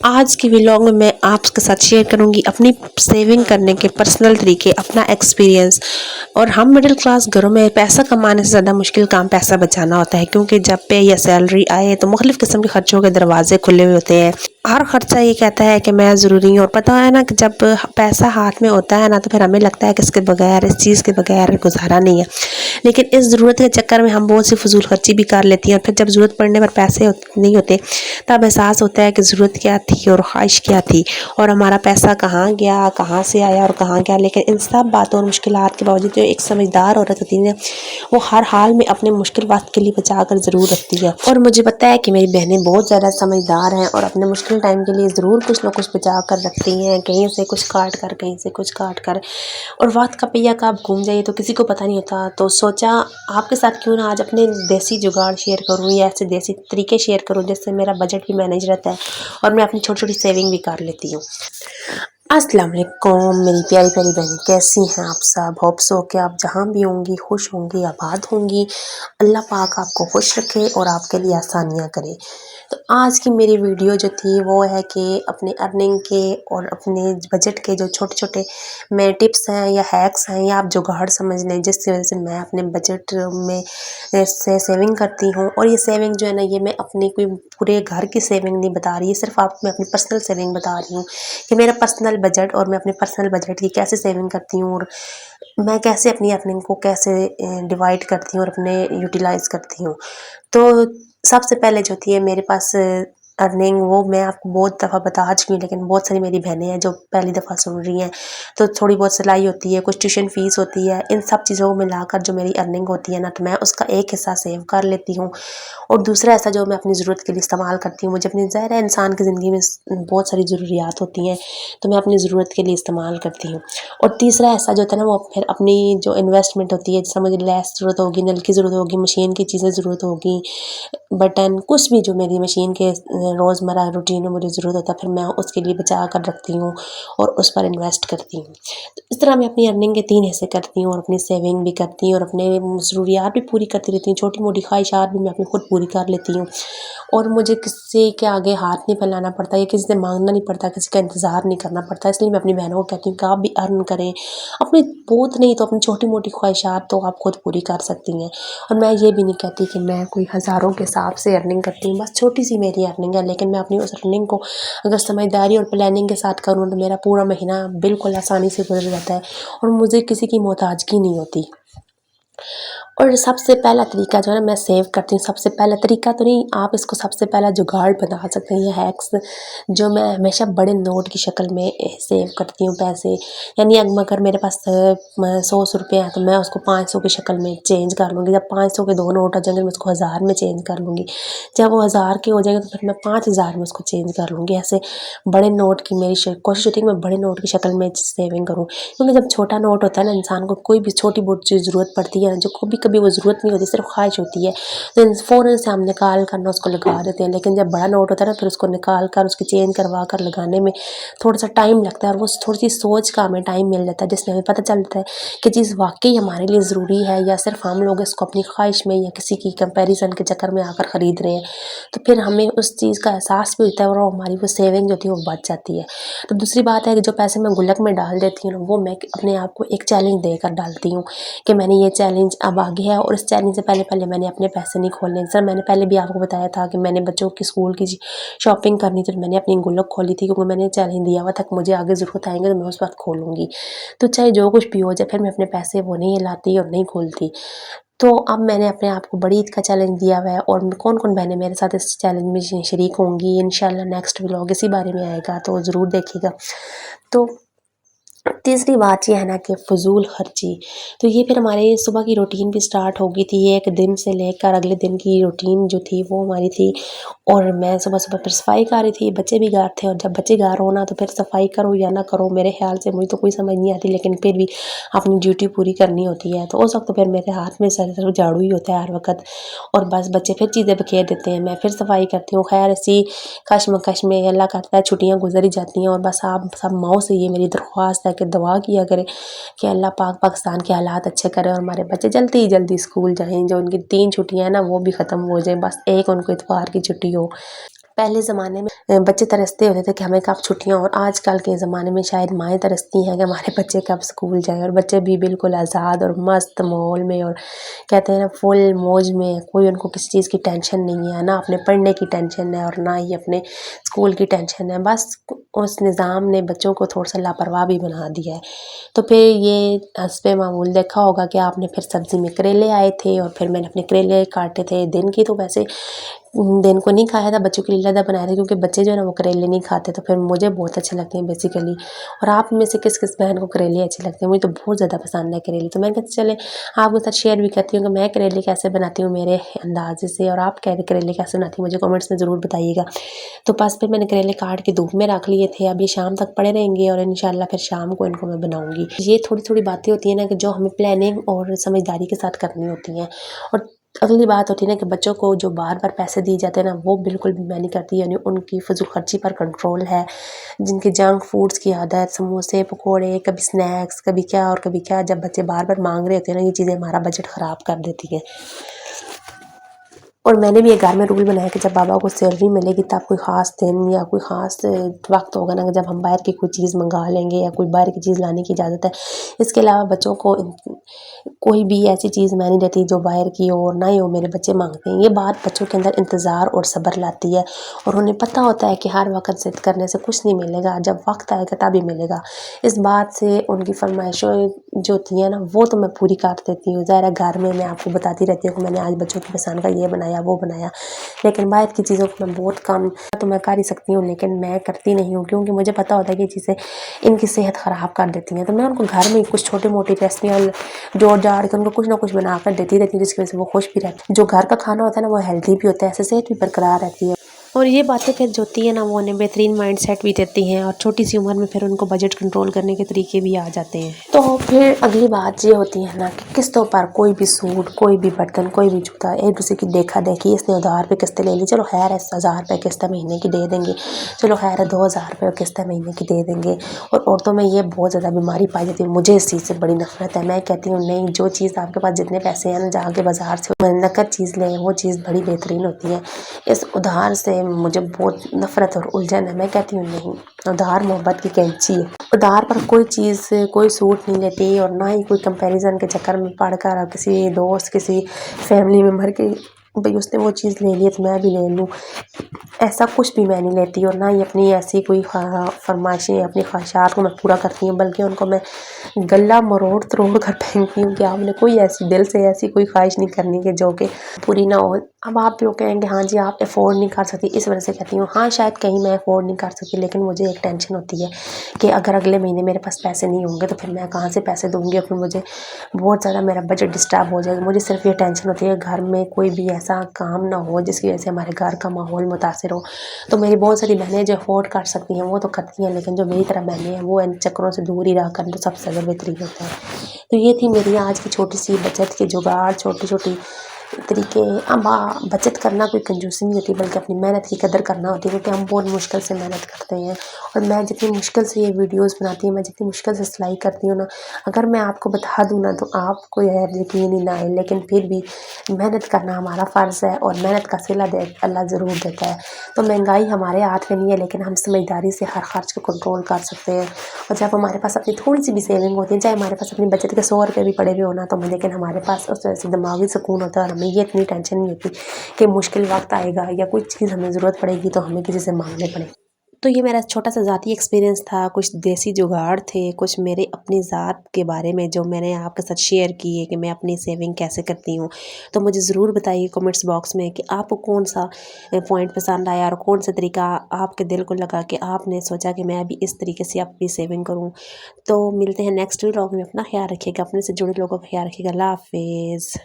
आज के व्लॉग में मैं आपके साथ शेयर करूंगी अपनी सेविंग करने के पर्सनल तरीके, अपना एक्सपीरियंस। और हम मिडिल क्लास घरों में पैसा कमाने से ज़्यादा मुश्किल काम पैसा बचाना होता है, क्योंकि जब पे या सैलरी आए तो मुख्तलिफ़ किस्म के खर्चों के दरवाजे खुले हुए होते हैं। हर खर्चा ये कहता है कि मैं ज़रूरी हूँ, और पता है ना कि जब पैसा हाथ में होता है ना तो फिर हमें लगता है कि इसके बगैर, इस चीज़ के बगैर गुजारा नहीं है। लेकिन इस ज़रूरत के चक्कर में हम बहुत सी फजूल खर्ची भी कर लेती हैं, और फिर जब ज़रूरत पड़ने पर पैसे नहीं होते तब एहसास होता है कि ज़रूरत क्या थी और ख्वाहिश क्या थी, और हमारा पैसा कहाँ गया, कहाँ से आया और कहाँ गया। लेकिन इन सब बातों और मुश्किलात के बावजूद जो एक समझदार औरत होती है वो हर हाल में अपने मुश्किल वक्त के लिए बचा कर ज़रूर रखती है। और मुझे पता है कि मेरी बहनें बहुत ज़्यादा समझदार हैं और अपने मुश्किल टाइम के लिए ज़रूर कुछ ना कुछ बचा कर रखती हैं, कहीं से कुछ काट कर, कहीं से कुछ काट कर। और वक्त का पहिया कब घूम जाए तो किसी को पता नहीं होता। तो सोचा आपके साथ क्यों ना आज अपने देसी जुगाड़ शेयर करूं, या ऐसे देसी तरीके शेयर करूं जिससे मेरा बजट भी मैनेज रहता है और मैं अपनी छोटी छोटी सेविंग भी कर लेती हूँ। अस्सलाम वालेकुम मेरी प्यारी प्यारी बहनें, कैसी हैं आप सब? होप सो कि आप जहाँ भी होंगी खुश होंगी, आबाद होंगी। अल्लाह पाक आपको खुश रखे और आपके लिए आसानियाँ करे। तो आज की मेरी वीडियो जो थी वो है कि अपने अर्निंग के और अपने बजट के जो छोटे छोटे मैं टिप्स हैं या हैक्स हैं, या आप जुगाड़ समझ लें, जिसकी वजह से मैं अपने बजट में से सेविंग करती हूँ। और ये सेविंग जो है ना, ये मैं अपनी कोई पूरे घर की सेविंग नहीं बता रही, सिर्फ आप मैं अपनी पर्सनल सेविंग बता रही हूँ कि मेरा पर्सनल बजट और मैं अपने पर्सनल बजट की कैसे सेविंग करती हूँ, और मैं कैसे अपनी अर्निंग को कैसे डिवाइड करती हूँ और अपने यूटिलाइज करती हूँ। तो सबसे पहले जो थी है मेरे पास अर्निंग, वो मैं आपको बहुत दफ़ा बता चुकी हूँ, लेकिन बहुत सारी मेरी बहनें हैं जो पहली दफ़ा सुन रही हैं। तो थोड़ी बहुत सिलाई होती है, कुछ ट्यूशन फ़ीस होती है, इन सब चीज़ों को मिलाकर जो मेरी अर्निंग होती है ना, तो मैं उसका एक हिस्सा सेव कर लेती हूँ और दूसरा हिस्सा जो मैं अपनी ज़रूरत के लिए इस्तेमाल करती हूँ। मुझे अपनी ज़ाहिर है इंसान की ज़िंदगी में बहुत सारी ज़रूरियात होती हैं, तो मैं अपनी ज़रूरत के लिए इस्तेमाल करती हूँ। और तीसरा हिस्सा जो होता है ना, वो फिर अपनी जो इन्वेस्टमेंट होती है, जैसे मुझे लैस ज़रूरत होगी, नल की ज़रूरत होगी, मशीन की चीज़ें ज़रूरत होगी, बटन, कुछ भी जो मेरी मशीन के रोज़मर्रा रूटीन में मुझे ज़रूरत होता है, फिर मैं उसके लिए बचा कर रखती हूँ और उस पर इन्वेस्ट करती हूँ। तो इस तरह मैं अपनी अर्निंग के 3 हिस्से करती हूँ और अपनी सेविंग भी करती हूँ और अपने ज़रूरियात भी पूरी करती रहती हूँ। छोटी-मोटी ख्वाहिशात भी मैं अपनी खुद पूरी कर लेती हूँ, और मुझे किसी के आगे हाथ नहीं फैलाना पड़ता या किसी से माँगना नहीं पड़ता, किसी का इंतज़ार नहीं करना पड़ता। इसलिए मैं अपनी बहनों को कहती हूँ कि आप भी अर्न करें, अपनी बहुत नहीं तो अपनी छोटी-मोटी ख्वाहिशात तो आप खुद पूरी कर सकती हैं। और मैं ये भी नहीं कहती कि मैं कोई हज़ारों के हिसाब से अर्निंग करती हूँ, बस छोटी सी मेरी अर्निंग है, लेकिन मैं अपनी उस अर्निंग को अगर समझदारी और प्लानिंग के साथ करूँ तो मेरा पूरा महीना बिल्कुल आसानी से गुजर जाता है और मुझे किसी की मोहताजगी नहीं होती। और सबसे पहला तरीका जो है ना मैं सेव करती हूँ, सबसे पहला तरीका तो नहीं, आप इसको सबसे पहला जुगाड़ बना सकते हैं, ये हैक्स जो मैं हमेशा बड़े नोट की शक्ल में सेव करती हूँ पैसे। यानी अगर मेरे पास 100 रुपये हैं तो मैं उसको 500 की शक्ल में चेंज कर लूँगी। जब 500 के 2 नोट आ जाएंगे मैं उसको 1000 में चेंज कर लूँगी। जब वो 1000 के हो जाएंगे तो फिर मैं 5000 में उसको चेंज कर लूँगी। ऐसे बड़े नोट की मेरी कोशिश होती है कि मैं बड़े नोट की शक्ल में सेविंग करूँ, क्योंकि जब छोटा नोट होता है ना, इंसान को कोई भी छोटी बहुत चीज़ ज़रूरत पड़ती है ना, जो कभी कभी वो ज़रूरत नहीं होती, सिर्फ ख्वाहिश होती है, तो फ़ौरन से हम निकाल कर ना उसको लगा देते हैं। लेकिन जब बड़ा नोट होता है ना, फिर उसको निकाल कर उसकी चेंज करवा कर लगाने में थोड़ा सा टाइम लगता है, और वो थोड़ी सी सोच का हमें टाइम मिल जाता है, जिसमें हमें पता चलता है कि चीज़ वाकई हमारे लिए ज़रूरी है या सिर्फ हम लोग इसको अपनी ख्वाहिश में या किसी की कंपैरिजन के चक्कर में आकर ख़रीद रहे हैं। तो फिर हमें उस चीज़ का एहसास भी होता है और हमारी वो सेविंग जो थी वो बच जाती है। तो दूसरी बात है कि जो पैसे मैं गुल्लक में डाल देती हूँ ना, वो मैं अपने आप को एक चैलेंज देकर डालती हूँ कि मैंने ये चैलेंज अब आगे है, और इस चैलेंज से पहले मैंने अपने पैसे नहीं खोलने। सर मैंने पहले भी आपको बताया था कि मैंने बच्चों की स्कूल की शॉपिंग करनी थी, तो मैंने अपनी गुल्लक खोली थी, क्योंकि मैंने चैलेंज दिया हुआ था कि मुझे आगे ज़रूरत आएंगे तो मैं उस वक्त खोलूँगी। तो चाहे जो कुछ भी हो जाए, फिर मैं अपने पैसे वो नहीं हिलाती और नहीं खोलती। तो अब मैंने अपने आप को बड़ी ईद का चैलेंज दिया हुआ है, और कौन कौन बहनें मेरे साथ इस चैलेंज में शरीक होंगी, इंशाल्लाह नेक्स्ट व्लॉग इसी बारे में आएगा, तो ज़रूर देखिएगा। तो तीसरी बात ये है ना कि फ़ुज़ूल खर्ची, तो ये फिर हमारे सुबह की रूटीन भी स्टार्ट हो गई थी। एक दिन से लेकर अगले दिन की रूटीन जो थी वो हमारी थी, और मैं सुबह सुबह फिर सफाई कर रही थी, बच्चे भी घर थे, और जब बच्चे घर हो ना तो फिर सफाई करो या ना करो, मेरे ख्याल से मुझे तो कोई समझ नहीं आती, लेकिन फिर भी अपनी ड्यूटी पूरी करनी होती है। तो उस वक्त तो फिर मेरे हाथ में सर झाड़ू ही होता है हर वक्त, और बस बच्चे फिर चीज़ें बखेर देते हैं, मैं फिर सफाई करती हूँ। खैर इसी कश्मकश में अल्लाह करता है छुट्टियाँ गुजर ही जाती हैं, और बस आप सब माओ से ये मेरी दरख्वास्त है कि दुआ किया करें कि अल्लाह पाक पाकिस्तान के हालात अच्छे करे और हमारे बच्चे जल्दी ही जल्दी स्कूल जाएँ। जो उनकी 3 छुट्टियाँ हैं ना वो भी ख़त्म हो जाएँ, बस एक उनको इतवार की छुट्टी हो। پہلے زمانے میں بچے ترستے ہوتے تھے کہ ہمیں کب چھٹیاں، اور آج کل کے زمانے میں شاید مائیں ترستی ہیں کہ ہمارے بچے کب اسکول جائیں، اور بچے بھی بالکل آزاد اور مست ماحول میں، اور کہتے ہیں نا فل موج میں، کوئی ان کو کسی چیز کی ٹینشن نہیں ہے، نہ اپنے پڑھنے کی ٹینشن ہے اور نہ ہی اپنے اسکول کی ٹینشن ہے، بس اس نظام نے بچوں کو تھوڑا سا لاپرواہ بھی بنا دیا ہے۔ تو پھر یہ حسب معمول دیکھا ہوگا کہ آپ نے پھر سبزی میں کریلے آئے تھے، اور پھر میں نے اپنے کریلے کاٹے تھے دن کی، تو ویسے دن کو نہیں کھایا تھا، بچوں کے لیے زیادہ بنایا تھا، کیونکہ بچے جو ہے نا وہ کریلے نہیں کھاتے، تو پھر مجھے بہت اچھے لگتے ہیں بیسیکلی۔ اور آپ میں سے کس کس بہن کو کریلے اچھے لگتے ہیں؟ مجھے تو بہت زیادہ پسند ہے کریلے، تو میں کہتے چلے آپ کے ساتھ شیئر بھی کرتی ہوں کہ میں کریلے کیسے بناتی ہوں میرے اندازے سے، اور آپ کریلے کیسے بناتی ہوں مجھے کمنٹس میں ضرور بتائیے گا۔ تو بس پھر میں نے کریلے کاٹ کے دھوپ میں رکھ لیے تھے، اب یہ شام تک پڑے رہیں گے، اور انشاءاللہ پھر شام کو ان کو میں بناؤں گی۔ یہ تھوڑی تھوڑی باتیں ہوتی ہیں نا کہ جو ہمیں پلاننگ اور سمجھداری کے ساتھ کرنی ہوتی ہیں۔ اور اگلی بات ہوتی ہے نا کہ بچوں کو جو بار بار پیسے دیے جاتے ہیں نا وہ بالکل بھی میں نہیں کرتی، یعنی ان کی فضول خرچی پر کنٹرول ہے۔ جن کی جنک فوڈز کی عادت، سموسے پکوڑے، کبھی سنیکس، کبھی کیا اور کبھی کیا، جب بچے بار بار مانگ رہے ہوتے ہیں نا یہ چیزیں ہمارا بجٹ خراب کر دیتی ہیں۔ اور میں نے بھی ایک گھر میں رول بنایا کہ جب بابا کو سیلری ملے گی تب کوئی خاص دن یا کوئی خاص وقت ہوگا نا کہ جب ہم باہر کی کوئی چیز منگا لیں گے یا کوئی باہر کی چیز لانے کی اجازت ہے۔ اس کے علاوہ بچوں کو کوئی بھی ایسی چیز میں نہیں دیتی جو باہر کی ہو، اور نہ ہی وہ میرے بچے مانگتے ہیں۔ یہ بات بچوں کے اندر انتظار اور صبر لاتی ہے، اور انہیں پتہ ہوتا ہے کہ ہر وقت ضد کرنے سے کچھ نہیں ملے گا، جب وقت آئے گا تب ہی ملے گا۔ اس بات سے ان کی فرمائشیں جو ہوتی ہیں نا وہ تو میں پوری کر دیتی ہوں۔ ظاہر ہے گھر میں آپ کو بتاتی رہتی ہوں کہ میں نے آج بچوں کی پسند کا یہ بنایا وہ بنایا، لیکن باہر کی چیزوں کو میں بہت کم، تو میں کر ہی سکتی ہوں لیکن میں کرتی نہیں ہوں، کیونکہ مجھے پتہ ہوتا ہے کہ یہ چیزیں ان کی صحت خراب کر دیتی ہیں۔ تو میں ان کو گھر میں کچھ چھوٹی موٹی ریسپیاں جوڑ جاڑ کے ان کو کچھ نہ کچھ بنا کر دیتی رہتی ہوں، جس کی وجہ سے وہ خوش بھی رہتے ہیں۔ جو گھر کا کھانا ہوتا ہے نا وہ ہیلدی بھی ہوتا ہے، اس سے صحت بھی برقرار رہتی ہے، اور یہ باتیں پھر جو ہوتی ہیں نا وہ انہیں بہترین مائنڈ سیٹ بھی دیتی ہیں، اور چھوٹی سی عمر میں پھر ان کو بجٹ کنٹرول کرنے کے طریقے بھی آ جاتے ہیں۔ تو پھر اگلی بات یہ ہوتی ہے نا کہ قسطوں پر کوئی بھی سوٹ، کوئی بھی برتن، کوئی بھی جوتا، ایک دوسرے کی دیکھا دیکھی، اس نے ادھار پہ قسطیں لے لی، چلو خیر ہے 1000 روپے قسط ہے مہینے کی دے دیں گے، چلو خیر ہے 2000 روپے قسط ہے مہینے کی دے دیں گے۔ اور عورتوں میں یہ بہت زیادہ بیماری پائی جاتی ہے، مجھے اس چیز سے بڑی نفرت ہے۔ میں کہتی ہوں نہیں، جو چیز آپ کے پاس جتنے پیسے ہیں نا جا کے بازار سے نقد چیز لیں، وہ چیز بڑی بہترین ہوتی ہے۔ اس ادھار سے مجھے بہت نفرت اور الجھن ہے، میں کہتی ہوں نہیں، ادھار محبت کی کینچی ہے۔ ادھار پر کوئی چیز، کوئی سوٹ نہیں لیتی، اور نہ ہی کوئی کمپیریزن کے چکر میں پڑھ کر کسی دوست، کسی فیملی ممبر کے بھئی اس نے وہ چیز لے لی ہے تو میں بھی لے لوں، ایسا کچھ بھی میں نہیں لیتی، اور نہ ہی اپنی ایسی کوئی فرمائشیں، اپنی خواہشات کو میں پورا کرتی ہوں، بلکہ ان کو میں گلا مروڑ تروڑ کر پھینکتی ہوں کہ آپ نے کوئی ایسی دل سے ایسی کوئی خواہش نہیں کرنی کہ جو کہ پوری نہ ہو۔ اب آپ لوگ کہیں گے ہاں جی آپ افورڈ نہیں کر سکتی، اس وجہ سے کہتی ہوں ہاں شاید کہیں میں افورڈ نہیں کر سکتی، لیکن مجھے ایک ٹینشن ہوتی ہے کہ اگر اگلے مہینے میرے پاس پیسے نہیں ہوں گے تو پھر میں کہاں سے پیسے دوں گی، اور پھر مجھے بہت زیادہ میرا بجٹ ڈسٹرب ہو جائے گا۔ مجھے صرف یہ ٹینشن ہوتی ہے کہ گھر میں کوئی بھی ایسا کام نہ ہو جس کی وجہ سے ہمارے گھر کا ماحول متاثر ہو۔ تو میری بہت ساری بہنیں جو افورڈ کر سکتی ہیں وہ تو کرتی ہیں، لیکن جو میری طرح بہنیں ہیں وہ ان چکروں سے دور ہی رہا کریں تو سب سے زیادہ بہترین ہوتا ہے۔ تو یہ تھی میری آج کی چھوٹی سی بچت کے جگاڑ، چھوٹی چھوٹی طریقے۔ اب بچت کرنا کوئی کنجوسی نہیں ہوتی، بلکہ اپنی محنت کی قدر کرنا ہوتی ہے، کیونکہ ہم بہت مشکل سے محنت کرتے ہیں، اور میں جتنی مشکل سے یہ ویڈیوز بناتی ہوں، میں جتنی مشکل سے سلائی کرتی ہوں نا، اگر میں آپ کو بتا دوں نا تو آپ کو یقین ہی نہ آئے، لیکن پھر بھی محنت کرنا ہمارا فرض ہے، اور محنت کا صلہ اللہ ضرور دیتا ہے۔ تو مہنگائی ہمارے ہاتھ میں نہیں ہے، لیکن ہم سمجھداری سے ہر خرچ کو کنٹرول کر سکتے ہیں، اور جب ہمارے پاس اپنی تھوڑی سی بھی سیونگ ہوتی ہے، چاہے ہمارے پاس اپنی بچت کے 100 روپے بھی پڑے ہوئے ہونا، تو لیکن ہمارے پاس اس وجہ سے دماغی سکون ہوتا ہے، اور ہمیں یہ اتنی ٹینشن نہیں ہوتی کہ مشکل وقت آئے گا یا کوئی چیز ہمیں ضرورت پڑے گی تو ہمیں کسی سے مانگنے پڑے۔ تو یہ میرا چھوٹا سا ذاتی ایکسپیرینس تھا، کچھ دیسی جگاڑ تھے، کچھ میرے اپنی ذات کے بارے میں جو میں نے آپ کے ساتھ شیئر کیے کہ میں اپنی سیونگ کیسے کرتی ہوں۔ تو مجھے ضرور بتائیے کمنٹس باکس میں کہ آپ کو کون سا پوائنٹ پسند آیا، اور کون سا طریقہ آپ کے دل کو لگا کہ آپ نے سوچا کہ میں بھی اس طریقے سے اپنی سیونگ کروں۔ تو ملتے ہیں نیکسٹ ولاگ میں، اپنا خیال رکھیے گا، اپنے سے جڑے لوگوں کا خیال رکھیے گا، اللہ حافظ۔